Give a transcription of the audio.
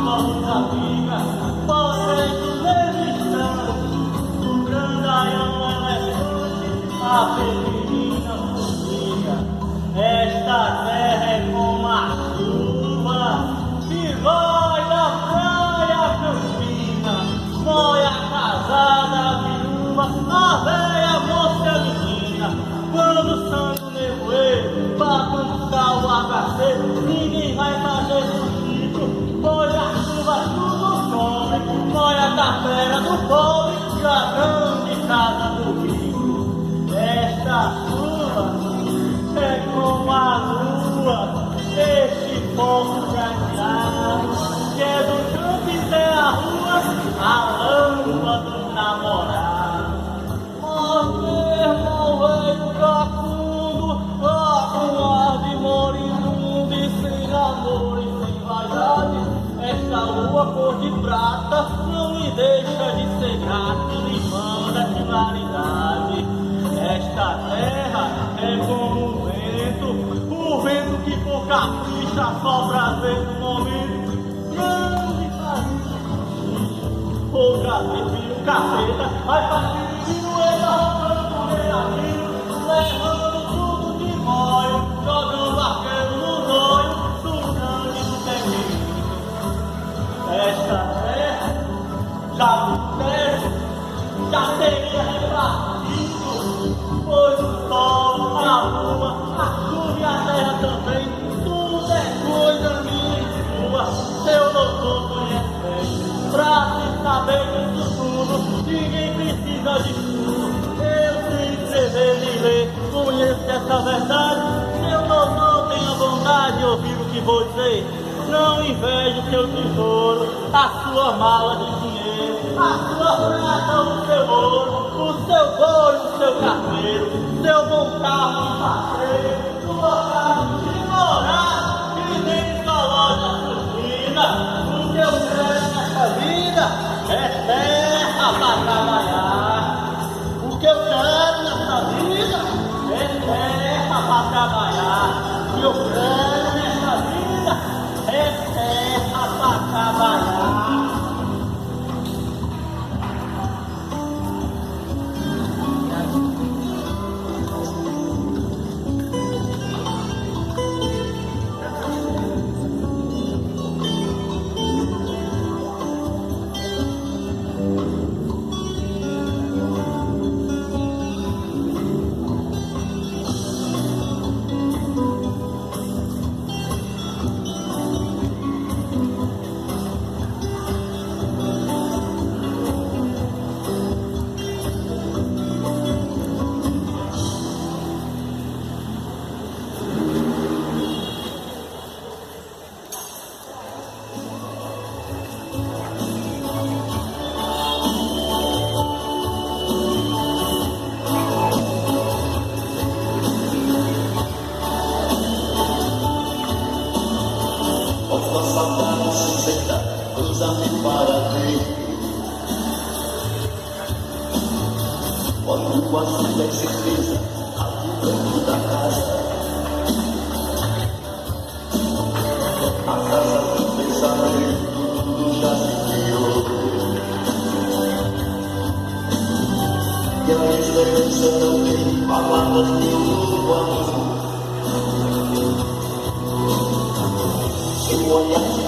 povos amigas, vocês do grandalhão elefante, a feminina formiga. Esta terra é como a chuva que vai da praia campina, molha a casada, a viúva, a velha moça menina. Quando o santo nevoeiro batendo calvo abraceiro, ninguém vai fazer sujeito, pois a chuva tudo come, molha a tapera do pobre e a grande casa do rico. Esta chuva é como a lua, este povo prateado, que é do campo e é a rua, a lâmpada do namorado. Veio profundo, com ar de moribundo e sem amor e sem vaidade. Esta lua cor de prata não me deixa de ser grata e me manda claridade. Esta terra é como o vento que por capricha só prazer no momento. Grande família, outra vez vira o capeta, vai partir no levando tudo de molho, jogando arqueiro no zóio, do grande do pequeno. Esta terra, já do teto, já seria repartido, pois o sol, a lua, a chuva e a terra também, tudo é coisa minha e sua, eu não sou conhecendo. Pra se saber disso tudo, ninguém precisa de estudo. Escrever e ler, conheço essa verdade. Seu doutor tenha vontade de ouvir o que vou dizer. Não invejo seu tesouro, a sua mala de dinheiro, a sua prata, o seu ouro, o seu boi, o seu carneiro, seu bom carro de passeio, sua casa de morar e nem sua loja surgida. O que eu quero nessa vida é terra para trabalhar. O que eu quero nessa vida é terra para trabalhar. O que eu quero nessa vida é terra para trabalhar. Olho com a sua certeza, ao canto da casa. A casa do pensamento, tudo já se criou. E a esperança não tem palavras de um novo amor. Seu olhar